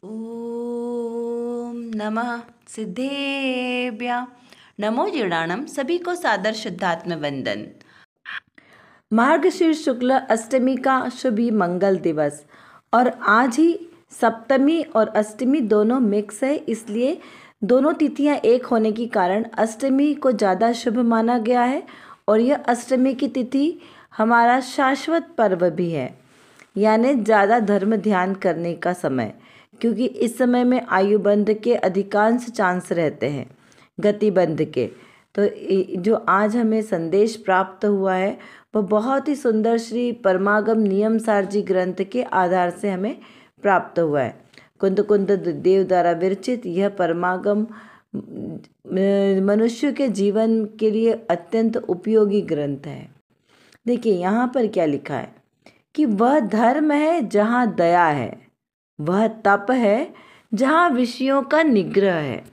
ओम नमः सिद्धेभ्य नमो जीर्णाणम। सभी को सादर शुद्धात्म वंदन। मार्गशीर्ष शुक्ल अष्टमी का शुभ मंगल दिवस और आज ही सप्तमी और अष्टमी दोनों मिक्स है, इसलिए दोनों तिथियां एक होने के कारण अष्टमी को ज़्यादा शुभ माना गया है। और यह अष्टमी की तिथि हमारा शाश्वत पर्व भी है, यानी ज़्यादा धर्म ध्यान करने का समय, क्योंकि इस समय में आयुबंध के अधिकांश चांस रहते हैं, गतिबंध के। तो जो आज हमें संदेश प्राप्त हुआ है वह बहुत ही सुंदर श्री परमागम नियम सारजी ग्रंथ के आधार से हमें प्राप्त हुआ है। कुंद कुंद देव द्वारा विरचित यह परमागम मनुष्य के जीवन के लिए अत्यंत उपयोगी ग्रंथ है। देखिए यहाँ पर क्या लिखा है कि वह धर्म है जहाँ दया है, वह तप है जहाँ विषयों का निग्रह है,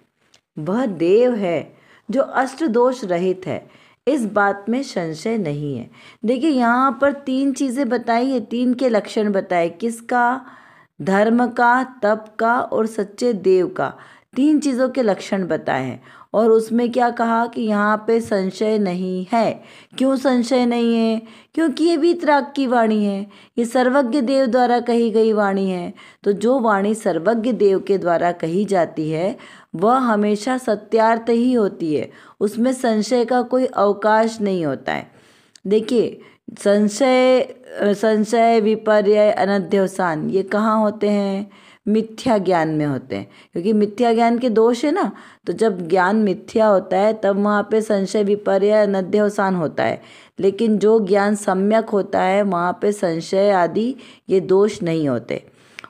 वह देव है जो अष्ट दोष रहित है, इस बात में संशय नहीं है। देखिए यहाँ पर तीन चीज़ें बताई है, तीन के लक्षण बताए, किसका? धर्म का, तप का और सच्चे देव का। तीन चीज़ों के लक्षण बताए हैं और उसमें क्या कहा कि यहाँ पे संशय नहीं है। क्यों संशय नहीं है? क्योंकि ये वीतराग की वाणी है, ये सर्वज्ञ देव द्वारा कही गई वाणी है। तो जो वाणी सर्वज्ञ देव के द्वारा कही जाती है वह हमेशा सत्यार्थ ही होती है, उसमें संशय का कोई अवकाश नहीं होता है। देखिए संशय विपर्यय अनध्यवसान ये कहाँ होते हैं? मिथ्या ज्ञान में होते हैं, क्योंकि मिथ्या ज्ञान के दोष है ना। तो जब ज्ञान मिथ्या होता है तब वहाँ पे संशय विपर्यय अनध्यवसान होता है, लेकिन जो ज्ञान सम्यक होता है वहाँ पे संशय आदि ये दोष नहीं होते।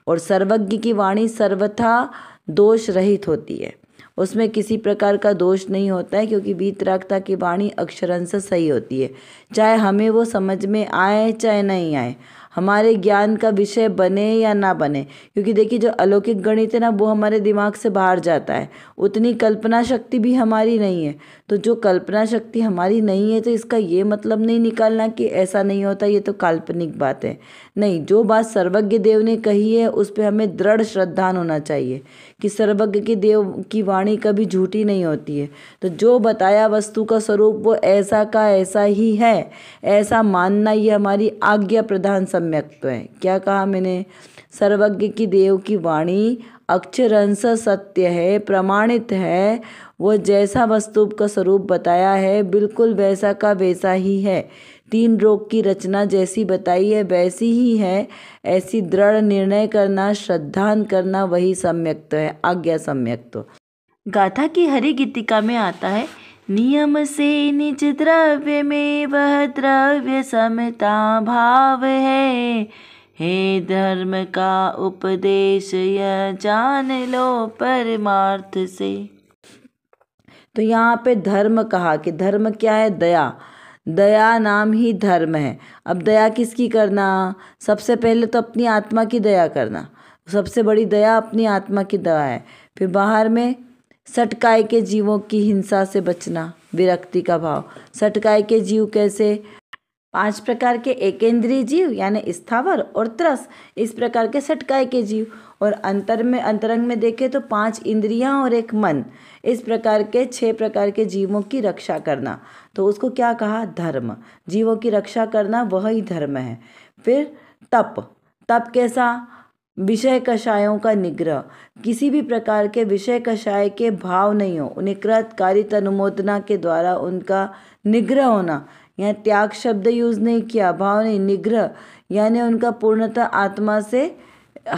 और सर्वज्ञ की वाणी सर्वथा दोष रहित होती है, उसमें किसी प्रकार का दोष नहीं होता है, क्योंकि वीतरागता की वाणी अक्षरंश सही होती है। चाहे हमें वो समझ में आए चाहे नहीं आए, हमारे ज्ञान का विषय बने या ना बने, क्योंकि देखिए जो अलौकिक गणित है ना वो हमारे दिमाग से बाहर जाता है, उतनी कल्पना शक्ति भी हमारी नहीं है। तो जो कल्पना शक्ति हमारी नहीं है तो इसका ये मतलब नहीं निकालना कि ऐसा नहीं होता, ये तो काल्पनिक बात है। नहीं, जो बात सर्वज्ञ देव ने कही है उस पर हमें दृढ़ श्रद्धान होना चाहिए कि सर्वज्ञ के देव की वाणी कभी झूठी नहीं होती है। तो जो बताया वस्तु का स्वरूप वो ऐसा का ऐसा ही है, ऐसा मानना ये हमारी आज्ञा प्रधान सम्यक्त्व है। क्या कहा मैंने? सर्वज्ञ की देव की वाणी अक्षरंश सत्य है, प्रमाणित है। वो जैसा वस्तु का स्वरूप बताया है बिल्कुल वैसा का वैसा ही है। तीन रोग की रचना जैसी बताई है वैसी ही है। ऐसी दृढ़ निर्णय करना, श्रद्धान करना वही सम्यक्त्व है, आज्ञा सम्यक्त्व। गाथा की हरि गीतिका में आता है, नियम से निज द्रव्य में वह द्रव्य समता भाव है, हे धर्म का उपदेश यह जान लो परमार्थ से। तो यहाँ पे धर्म कहा कि धर्म क्या है? दया। दया नाम ही धर्म है। अब दया किसकी करना? सबसे पहले तो अपनी आत्मा की दया करना, सबसे बड़ी दया अपनी आत्मा की दया है। फिर बाहर में सटकाए के जीवों की हिंसा से बचना, विरक्ति का भाव। सटकाए के जीव कैसे? 5 प्रकार के एकेंद्रीय जीव यानी स्थावर और त्रस, इस प्रकार के सटकाए के जीव। और अंतरंग में देखें तो 5 इंद्रियां और एक मन, इस प्रकार के 6 प्रकार के जीवों की रक्षा करना। तो उसको क्या कहा? धर्म। जीवों की रक्षा करना वही धर्म है। फिर तप। तप कैसा? विषय कषायों का निग्रह, किसी भी प्रकार के विषय कषाय के भाव नहीं हो, उन्हें कृत कारित अनुमोदना के द्वारा उनका निग्रह होना। यहाँ त्याग शब्द यूज नहीं किया, भाव नहीं, निग्रह यानी उनका पूर्णतः आत्मा से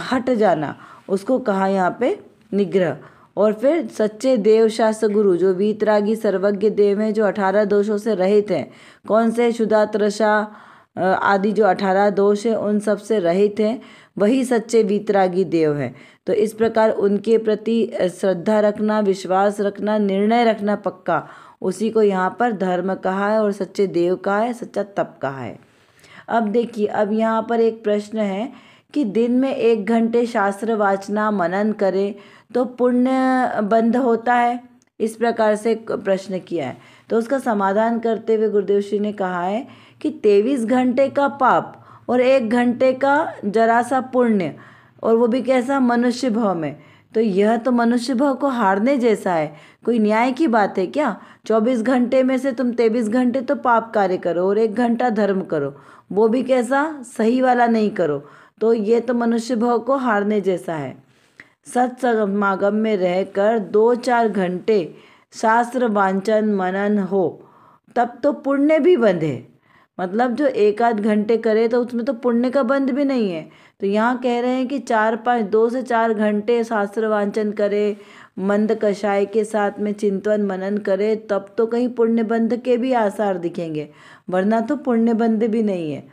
हट जाना, उसको कहा यहाँ पे निग्रह। और फिर सच्चे देव शास्त्र गुरु जो वीतरागी सर्वज्ञ देव हैं, जो 18 दोषों से रहित हैं। कौन से? क्षुधा तृषा आदि जो 18 दोष है उन सब से रहित हैं, वही सच्चे वीतरागी देव हैं। तो इस प्रकार उनके प्रति श्रद्धा रखना, विश्वास रखना, निर्णय रखना पक्का, उसी को यहाँ पर धर्म कहा है और सच्चे देव कहा है, सच्चा तप कहा है। अब देखिए, अब यहाँ पर एक प्रश्न है कि दिन में 1 घंटे शास्त्र वाचना मनन करें तो पुण्य बंध होता है, इस प्रकार से प्रश्न किया है। तो उसका समाधान करते हुए गुरुदेव श्री ने कहा है कि 23 घंटे का पाप और 1 घंटे का जरा सा पुण्य और वो भी कैसा, मनुष्य भाव में। तो यह तो मनुष्य भाव को हारने जैसा है। कोई न्याय की बात है क्या? 24 घंटे में से तुम 23 घंटे तो पाप कार्य करो और 1 घंटा धर्म करो, वो भी कैसा, सही वाला नहीं करो। तो ये तो मनुष्य भाव को हारने जैसा है। सत्समागम में रहकर 2-4 घंटे शास्त्र वांचन मनन हो तब तो पुण्य भी बंधे। मतलब जो 1-8 घंटे करे तो उसमें तो पुण्य का बंध भी नहीं है। तो यहाँ कह रहे हैं कि 2 से 4 घंटे शास्त्र वांचन करे, मंद कषाय के साथ में चिंतन मनन करे, तब तो कहीं पुण्य बंध के भी आसार दिखेंगे, वरना तो पुण्य बंध भी नहीं है।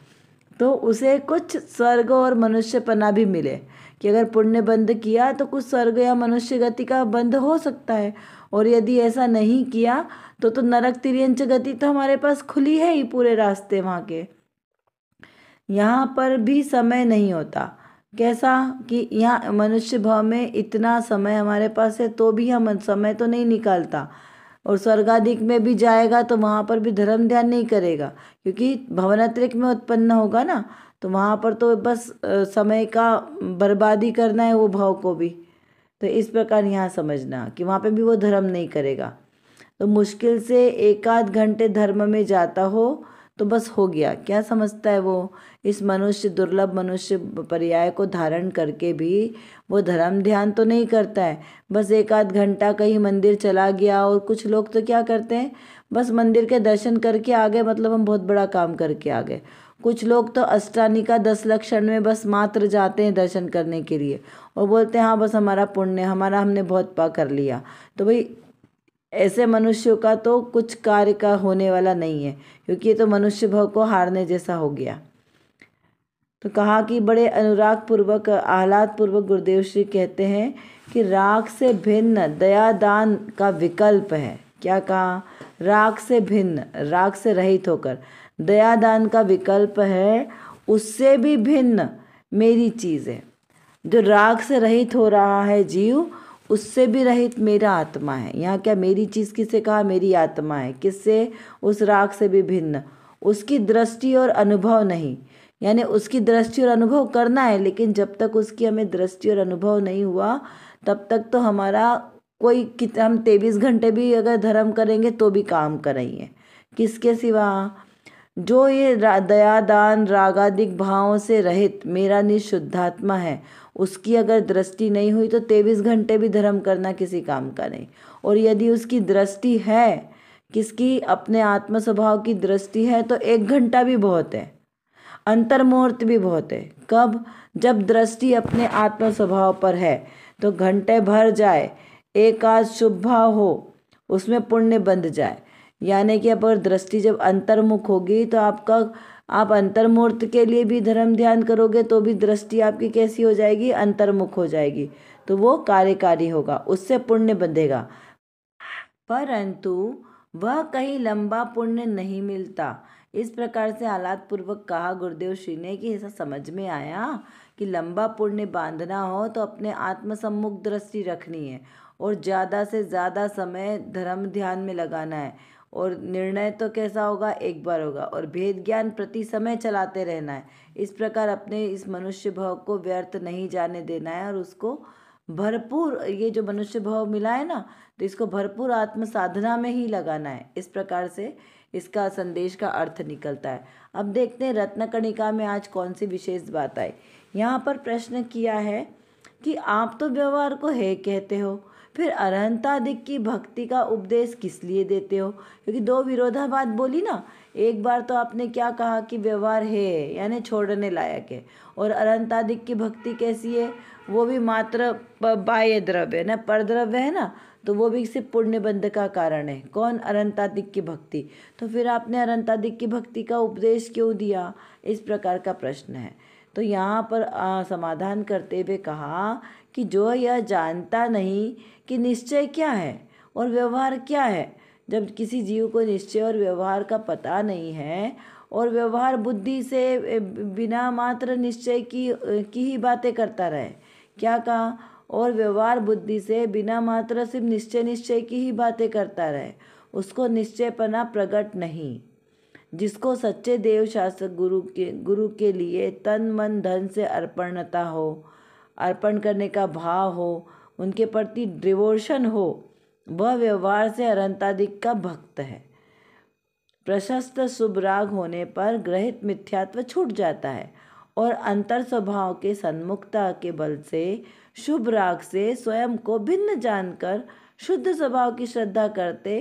तो उसे कुछ स्वर्ग और मनुष्यपना भी मिले कि अगर पुण्य बंध किया तो कुछ स्वर्ग या मनुष्य गति का बंध हो सकता है, और यदि ऐसा नहीं किया तो नरक तिर्यंच गति तो हमारे पास खुली है ही पूरे रास्ते वहाँ के। यहाँ पर भी समय नहीं होता। कैसा कि यहाँ मनुष्य भाव में इतना समय हमारे पास है तो भी हम समय तो नहीं निकालता, और स्वर्गाधिक में भी जाएगा तो वहाँ पर भी धर्म ध्यान नहीं करेगा, क्योंकि भवनात्रिक में उत्पन्न होगा ना, तो वहाँ पर तो बस समय का बर्बादी करना है वो भाव को भी। तो इस प्रकार यहाँ समझना कि वहाँ पे भी वो धर्म नहीं करेगा। तो मुश्किल से 1-8 घंटे धर्म में जाता हो तो बस हो गया। क्या समझता है वो? इस मनुष्य दुर्लभ मनुष्य पर्याय को धारण करके भी वो धर्म ध्यान तो नहीं करता है, बस 1-8 घंटा कहीं मंदिर चला गया। और कुछ लोग तो क्या करते हैं, बस मंदिर के दर्शन करके आ गए, मतलब हम बहुत बड़ा काम करके आ गए। कुछ लोग तो अष्टानिका 10 लक्षण में बस मात्र जाते हैं दर्शन करने के लिए और बोलते हैं हाँ बस हमारा पुण्य, हमारा हमने बहुत पा कर लिया। तो भाई ऐसे मनुष्यों का तो कुछ कार्य का होने वाला नहीं है, क्योंकि ये तो मनुष्य भाव को हारने जैसा हो गया। तो कहा कि बड़े अनुराग पूर्वक आह्लाद पूर्वक गुरुदेव श्री कहते हैं कि राग से भिन्न दयादान का विकल्प है। क्या कहा? राग से भिन्न, राग से रहित होकर दयादान का विकल्प है, उससे भी भिन्न मेरी चीज़ है। जो राग से रहित हो रहा है जीव, उससे भी रहित मेरा आत्मा है। यहाँ क्या मेरी चीज़ किसे कहा? मेरी आत्मा है। किससे? उस राग से भी भिन्न। उसकी दृष्टि और अनुभव नहीं, यानी उसकी दृष्टि और अनुभव करना है, लेकिन जब तक उसकी हमें दृष्टि और अनुभव नहीं हुआ तब तक तो हमारा कोई हम 23 घंटे भी अगर धर्म करेंगे तो भी काम करेंगे। किसके सिवा? जो ये दया दान रागादिक भावों से रहित मेरा निशुद्धात्मा है, उसकी अगर दृष्टि नहीं हुई तो 23 घंटे भी धर्म करना किसी काम का नहीं। और यदि उसकी दृष्टि है, किसकी? अपने आत्म स्वभाव की दृष्टि है, तो 1 घंटा भी बहुत है, अंतर्मुहूर्त भी बहुत है। कब? जब दृष्टि अपने आत्म स्वभाव पर है तो घंटे भर जाए, एक आध शुभ भाव हो, उसमें पुण्य बंध जाए। यानी कि अगर दृष्टि जब अंतर्मुख होगी तो आप अंतर्मुहूर्त के लिए भी धर्म ध्यान करोगे तो भी दृष्टि आपकी कैसी हो जाएगी? अंतर्मुख हो जाएगी, तो वो कार्यकारी होगा, उससे पुण्य बंधेगा। परंतु वह कहीं लंबा पुण्य नहीं मिलता। इस प्रकार से आह्लाद पूर्वक कहा गुरुदेव श्री ने कि ऐसा समझ में आया कि लंबा पुण्य बांधना हो तो अपने आत्म सम्मुख दृष्टि रखनी है और ज़्यादा से ज़्यादा समय धर्म ध्यान में लगाना है। और निर्णय तो कैसा होगा? एक बार होगा। और भेद ज्ञान प्रति समय चलाते रहना है। इस प्रकार अपने इस मनुष्य भाव को व्यर्थ नहीं जाने देना है और उसको भरपूर, ये जो मनुष्य भाव मिला है ना, तो इसको भरपूर आत्म साधना में ही लगाना है। इस प्रकार से इसका संदेश का अर्थ निकलता है। अब देखते हैं रत्नकणिका में आज कौन सी विशेष बात आई। यहाँ पर प्रश्न किया है कि आप तो व्यवहार को है कहते हो, फिर अरहंतादिक की भक्ति का उपदेश किस लिए देते हो? क्योंकि 2 विरोधाभास बोली ना। एक बार तो आपने क्या कहा कि व्यवहार है यानी छोड़ने लायक है, और अरहंतादिक की भक्ति कैसी है? वो भी मात्र बाह्य द्रव्य है ना, परद्रव्य है ना, तो वो भी सिर्फ पुण्य बंध का कारण है। कौन? अरहंतादिक की भक्ति। तो फिर आपने अरहंतादिक की भक्ति का उपदेश क्यों दिया? इस प्रकार का प्रश्न है। तो यहाँ पर समाधान करते हुए कहा कि जो यह जानता नहीं कि निश्चय क्या है और व्यवहार क्या है, जब किसी जीव को निश्चय और व्यवहार का पता नहीं है और व्यवहार बुद्धि से बिना मात्र निश्चय की ही बातें करता रहे। क्या कहा? और व्यवहार बुद्धि से बिना मात्र सिर्फ निश्चय की ही बातें करता रहे, उसको निश्चयपना प्रकट नहीं। जिसको सच्चे देव शास्त्र गुरु के लिए तन मन धन से अर्पणता हो, अर्पण करने का भाव हो, उनके प्रति डिवोशन हो, वह व्यवहार से अरंतादिक का भक्त है। प्रशस्त शुभ राग होने पर ग्रहित मिथ्यात्व छूट जाता है और अंतर स्वभाव के सन्मुखता के बल से शुभ राग से स्वयं को भिन्न जानकर शुद्ध स्वभाव की श्रद्धा करते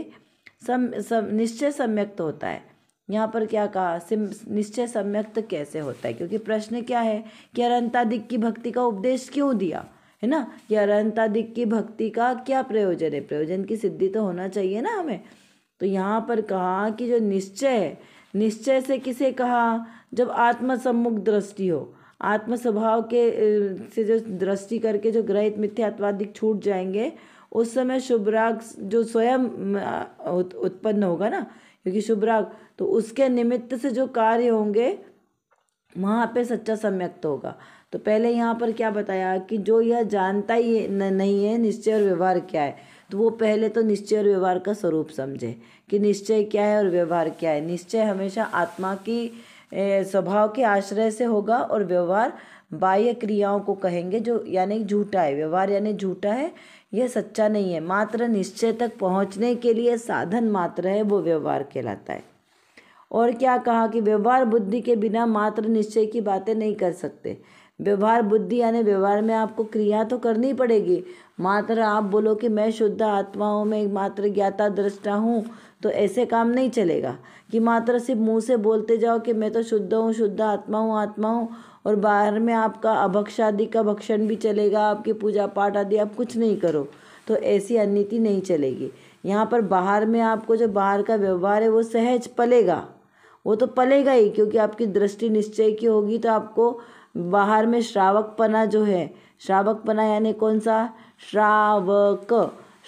निश्चय सम्यक्त होता है। यहाँ पर क्या कहा, निश्चय सम्यक्त कैसे होता है, क्योंकि प्रश्न क्या है कि अरंतादिक की भक्ति का उपदेश क्यों दिया है ना, कि अरंतादिक की भक्ति का क्या प्रयोजन है, प्रयोजन की सिद्धि तो होना चाहिए ना हमें। तो यहाँ पर कहा कि जो निश्चय है, निश्चय से किसे कहा, जब आत्म सम्मुख दृष्टि हो, आत्म स्वभाव के से जो दृष्टि करके जो ग्रहित मिथ्यात्वादिक छूट जाएंगे, उस समय शुभ राग जो स्वयं उत्पन्न होगा ना, क्योंकि शुभ राग तो उसके निमित्त से जो कार्य होंगे वहाँ पे सच्चा सम्यक्त होगा। तो पहले यहाँ पर क्या बताया कि जो यह जानता ही नहीं है निश्चय और व्यवहार क्या है, तो वो पहले तो निश्चय और व्यवहार का स्वरूप समझे कि निश्चय क्या है और व्यवहार क्या है। निश्चय हमेशा आत्मा की स्वभाव के आश्रय से होगा और व्यवहार बाह्य क्रियाओं को कहेंगे, जो यानी झूठा है। व्यवहार यानी झूठा है, यह सच्चा नहीं है, मात्र निश्चय तक पहुँचने के लिए साधन मात्र है, वो व्यवहार कहलाता है। और क्या कहा कि व्यवहार बुद्धि के बिना मात्र निश्चय की बातें नहीं कर सकते। व्यवहार बुद्धि यानी व्यवहार में आपको क्रिया तो करनी पड़ेगी, मात्र आप बोलो कि मैं शुद्ध आत्मा हूँ, मैं मात्र ज्ञाता दृष्टा हूँ, तो ऐसे काम नहीं चलेगा कि मात्र सिर्फ मुंह से बोलते जाओ कि मैं तो शुद्ध हूँ, शुद्ध आत्मा हूँ, आत्मा हूँ, और बाहर में आपका अभक्ष आदि का भक्षण भी चलेगा, आपकी पूजा पाठ आदि आप कुछ नहीं करो, तो ऐसी अनीति नहीं चलेगी। यहाँ पर बाहर में आपको जो बाहर का व्यवहार है वो सहज पलेगा, वो तो पलेगा ही, क्योंकि आपकी दृष्टि निश्चय की होगी। तो आपको बाहर में श्रावकपना जो है, श्रावकपना यानी कौन सा, श्रावक,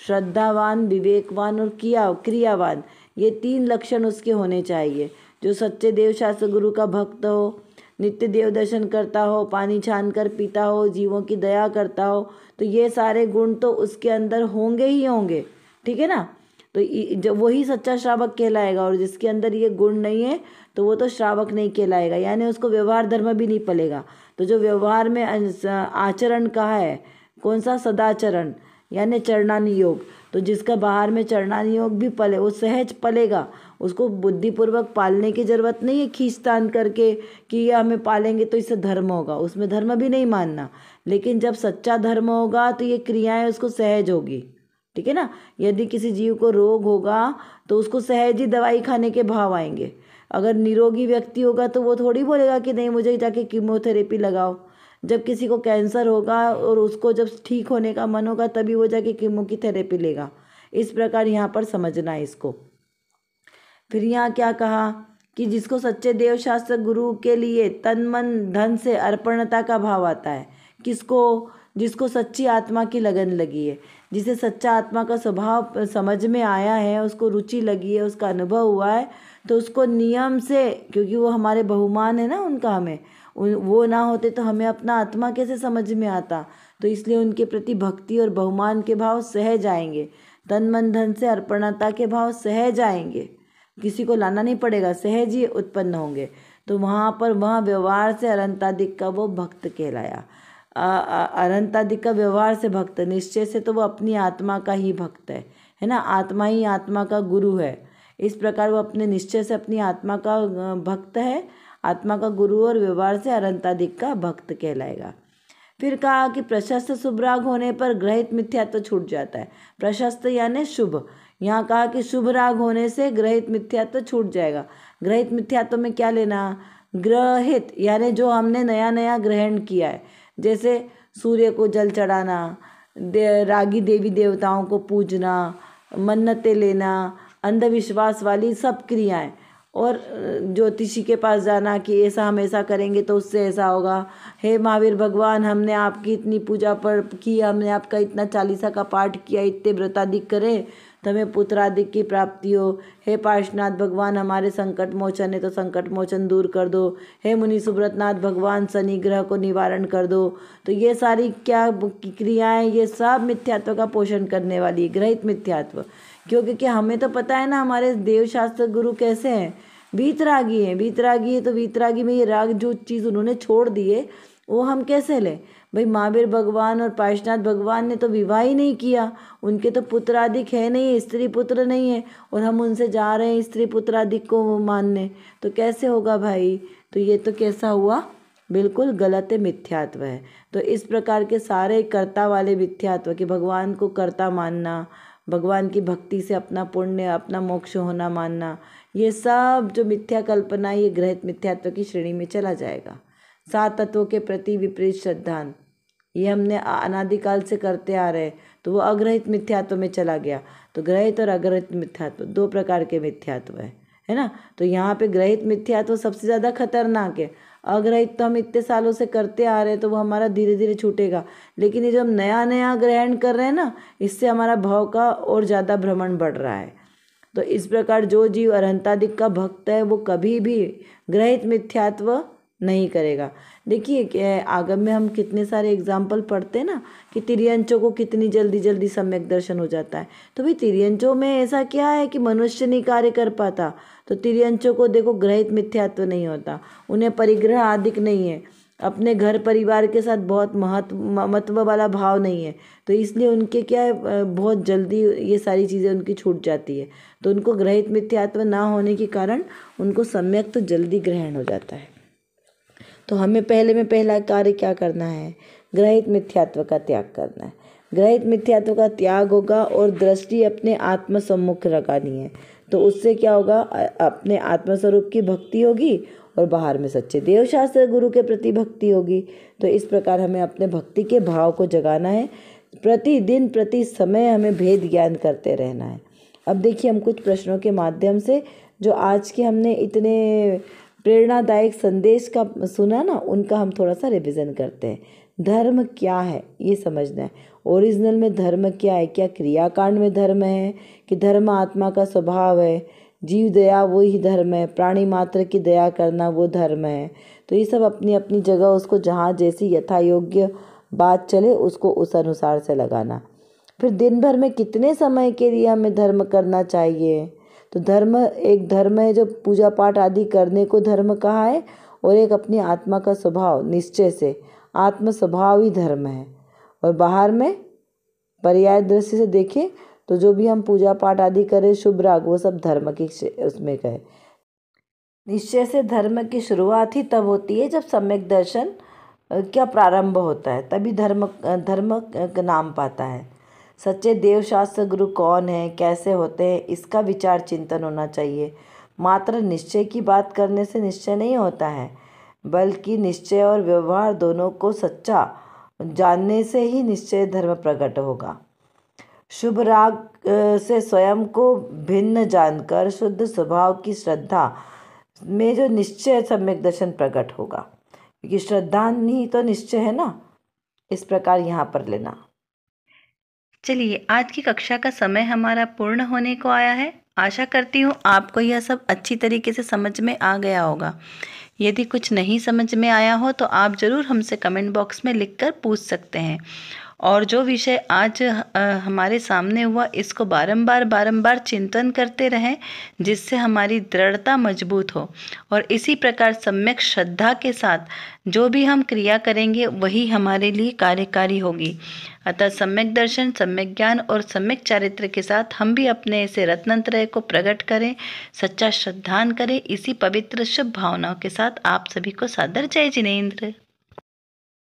श्रद्धावान, विवेकवान और क्रियावान, ये 3 लक्षण उसके होने चाहिए। जो सच्चे देव शास्त्र गुरु का भक्त हो, नित्य देव दर्शन करता हो, पानी छान कर पीता हो, जीवों की दया करता हो, तो ये सारे गुण तो उसके अंदर होंगे ही होंगे, ठीक है ना। तो जब वही सच्चा श्रावक कहलाएगा, और जिसके अंदर ये गुण नहीं है तो वो तो श्रावक नहीं कहलाएगा, यानी उसको व्यवहार धर्म भी नहीं पलेगा। तो जो व्यवहार में आचरण कहा है, कौन सा, सदाचरण यानी चरणानी योग, तो जिसका बाहर में चरणानी योग भी पले, वो सहज पलेगा, उसको बुद्धिपूर्वक पालने की जरूरत नहीं है, खींचतान करके कि ये हमें पालेंगे तो इससे धर्म होगा, उसमें धर्म भी नहीं मानना। लेकिन जब सच्चा धर्म होगा तो ये क्रियाएं उसको सहज होगी, ठीक है ना। यदि किसी जीव को रोग होगा तो उसको सहज ही दवाई खाने के भाव आएंगे। अगर निरोगी व्यक्ति होगा तो वो थोड़ी बोलेगा कि नहीं मुझे जाके कीमोथेरेपी लगाओ। जब किसी को कैंसर होगा और उसको जब ठीक होने का मन होगा तभी वो जाके कीमो की थेरेपी लेगा। इस प्रकार यहाँ पर समझना है इसको। फिर यहाँ क्या कहा कि जिसको सच्चे देव शास्त्र गुरु के लिए तन मन धन से अर्पणता का भाव आता है, किसको, जिसको सच्ची आत्मा की लगन लगी है, जिसे सच्चा आत्मा का स्वभाव समझ में आया है, उसको रुचि लगी है, उसका अनुभव हुआ है, तो उसको नियम से, क्योंकि वो हमारे बहुमान है ना उनका, हमें वो ना होते तो हमें अपना आत्मा कैसे समझ में आता, तो इसलिए उनके प्रति भक्ति और बहुमान के भाव सहज आएंगे, तन मन धन से अर्पणता के भाव सहज आएंगे, किसी को लाना नहीं पड़ेगा, सहज ही उत्पन्न होंगे। तो वहाँ पर वहाँ व्यवहार से अरंतादिक का वो भक्त कहलाया। अरंतादिक का व्यवहार से भक्त, निश्चय से तो वो अपनी आत्मा का ही भक्त है ना, आत्मा ही आत्मा का गुरु है। इस प्रकार वो अपने निश्चय से अपनी आत्मा का भक्त है, आत्मा का गुरु, और व्यवहार से अरंतादिक का भक्त कहलाएगा। फिर कहा कि प्रशस्त शुभ राग होने पर ग्रहित मिथ्यात्व छूट जाता है। प्रशस्त यानी शुभ, यहाँ कहा कि शुभ राग होने से ग्रहित मिथ्यात्व छूट जाएगा। ग्रहित मिथ्यात्व में क्या लेना, ग्रहित यानी जो हमने नया नया ग्रहण किया है, जैसे सूर्य को जल चढ़ाना, रागी देवी देवताओं को पूजना, मन्नतें लेना, अंधविश्वास वाली सब क्रियाएं, और ज्योतिषी के पास जाना कि ऐसा हम ऐसा करेंगे तो उससे ऐसा होगा, हे महावीर भगवान हमने आपकी इतनी पूजा पर की, हमने आपका इतना 40 का पाठ किया, इतने व्रतादि करें तो हमें पुत्रादि की प्राप्ति हो, हे पार्श्वनाथ भगवान हमारे संकट मोचन है तो संकट मोचन दूर कर दो, हे मुनि सुब्रतनाथ भगवान शनि ग्रह को निवारण कर दो। तो ये सारी क्या क्रियाएं, ये सब मिथ्यात्व का पोषण करने वाली, ग्रहित मिथ्यात्व। क्योंकि हमें तो पता है ना हमारे देवशास्त्र गुरु कैसे हैं, वीतरागी हैं। वीतरागी है तो वीतरागी में ये राग जो चीज़ उन्होंने छोड़ दी है वो हम कैसे लें, भाई महावीर भगवान और पार्श्वनाथ भगवान ने तो विवाह ही नहीं किया, उनके तो पुत्रादिक है नहीं, स्त्री पुत्र नहीं है, और हम उनसे जा रहे हैं स्त्री पुत्रादिक को मानने, तो कैसे होगा भाई। तो ये तो कैसा हुआ, बिल्कुल गलत है, मिथ्यात्व है। तो इस प्रकार के सारे कर्ता वाले मिथ्यात्व कि भगवान को कर्ता मानना, भगवान की भक्ति से अपना पुण्य अपना मोक्ष होना मानना, ये सब जो मिथ्या कल्पना ये ग्रहित मिथ्यात्व की श्रेणी में चला जाएगा। सात तत्वों के प्रति विपरीत श्रद्धान, ये हमने अनादिकाल से करते आ रहे, तो वो अग्रहित मिथ्यात्व में चला गया। तो ग्रहित और अग्रहित मिथ्यात्व दो प्रकार के मिथ्यात्व है ना। तो यहाँ पे ग्रहित मिथ्यात्व सबसे ज़्यादा खतरनाक है। अग्रहित तो हम इतने सालों से करते आ रहे हैं, तो वो हमारा धीरे धीरे छूटेगा। लेकिन ये जो हम नया नया ग्रहण कर रहे हैं ना, इससे हमारा भाव का और ज़्यादा भ्रमण बढ़ रहा है। तो इस प्रकार जो जीव अरहंतादिक का भक्त है वो कभी भी ग्रहित मिथ्यात्व नहीं करेगा। देखिए आगम में हम कितने सारे एग्जाम्पल पढ़ते हैं ना कि तिर्यंचों को कितनी जल्दी जल्दी सम्यक दर्शन हो जाता है। तो भाई तिर्यंचों में ऐसा क्या है कि मनुष्य नहीं कार्य कर पाता, तो तिर्यंचों को देखो ग्रहित मिथ्यात्व नहीं होता, उन्हें परिग्रह आदिक नहीं है, अपने घर परिवार के साथ बहुत महत्व वाला भाव नहीं है, तो इसलिए उनके क्या है बहुत जल्दी ये सारी चीज़ें उनकी छूट जाती है। तो उनको ग्रहित मिथ्यात्व ना होने के कारण उनको सम्यक तो जल्दी ग्रहण हो जाता है। तो हमें पहले में पहला कार्य क्या करना है, ग्रहित मिथ्यात्व का त्याग करना है। ग्रहित मिथ्यात्व का त्याग होगा और दृष्टि अपने आत्म सम्मुख लगानी है। तो उससे क्या होगा, अपने आत्मस्वरूप की भक्ति होगी और बाहर में सच्चे देवशास्त्र गुरु के प्रति भक्ति होगी। तो इस प्रकार हमें अपने भक्ति के भाव को जगाना है, प्रतिदिन प्रति समय हमें भेद ज्ञान करते रहना है। अब देखिए हम कुछ प्रश्नों के माध्यम से जो आज के हमने इतने प्रेरणादायक संदेश का सुना ना, उनका हम थोड़ा सा रिवीजन करते हैं। धर्म क्या है ये समझना है, ओरिजिनल में धर्म क्या है, क्या क्रियाकांड में धर्म है कि धर्म आत्मा का स्वभाव है, जीव दया वो ही धर्म है, प्राणी मात्र की दया करना वो धर्म है। तो ये सब अपनी अपनी जगह उसको जहाँ जैसी यथा योग्य बात चले उसको उस अनुसार से लगाना। फिर दिन भर में कितने समय के लिए हमें धर्म करना चाहिए, तो धर्म एक धर्म है जो पूजा पाठ आदि करने को धर्म कहा है, और एक अपनी आत्मा का स्वभाव निश्चय से आत्म स्वभाव ही धर्म है। और बाहर में पर्याय दृष्टि से देखें तो जो भी हम पूजा पाठ आदि करें शुभ राग वो सब धर्म की उसमें कहे। निश्चय से धर्म की शुरुआत ही तब होती है जब सम्यक दर्शन क्या प्रारंभ होता है, तभी धर्म का नाम पाता है। सच्चे देवशास्त्र गुरु कौन है, कैसे होते हैं, इसका विचार चिंतन होना चाहिए। मात्र निश्चय की बात करने से निश्चय नहीं होता है, बल्कि निश्चय और व्यवहार दोनों को सच्चा जानने से ही निश्चय धर्म प्रकट होगा। शुभ राग से स्वयं को भिन्न जानकर शुद्ध स्वभाव की श्रद्धा में जो निश्चय सम्यक दर्शन प्रकट होगा, क्योंकि श्रद्धा ही तो निश्चय है ना। इस प्रकार यहाँ पर लेना। चलिए आज की कक्षा का समय हमारा पूर्ण होने को आया है। आशा करती हूँ आपको यह सब अच्छी तरीके से समझ में आ गया होगा। यदि कुछ नहीं समझ में आया हो तो आप ज़रूर हमसे कमेंट बॉक्स में लिखकर पूछ सकते हैं। और जो विषय आज हमारे सामने हुआ इसको बारंबार चिंतन करते रहें, जिससे हमारी दृढ़ता मजबूत हो। और इसी प्रकार सम्यक श्रद्धा के साथ जो भी हम क्रिया करेंगे वही हमारे लिए कार्यकारी होगी। अतः सम्यक दर्शन, सम्यक ज्ञान और सम्यक चारित्र के साथ हम भी अपने ऐसे रत्नत्रय को प्रकट करें, सच्चा श्रद्धान करें। इसी पवित्र शुभ भावनाओं के साथ आप सभी को सादर जय जिनेंद्र।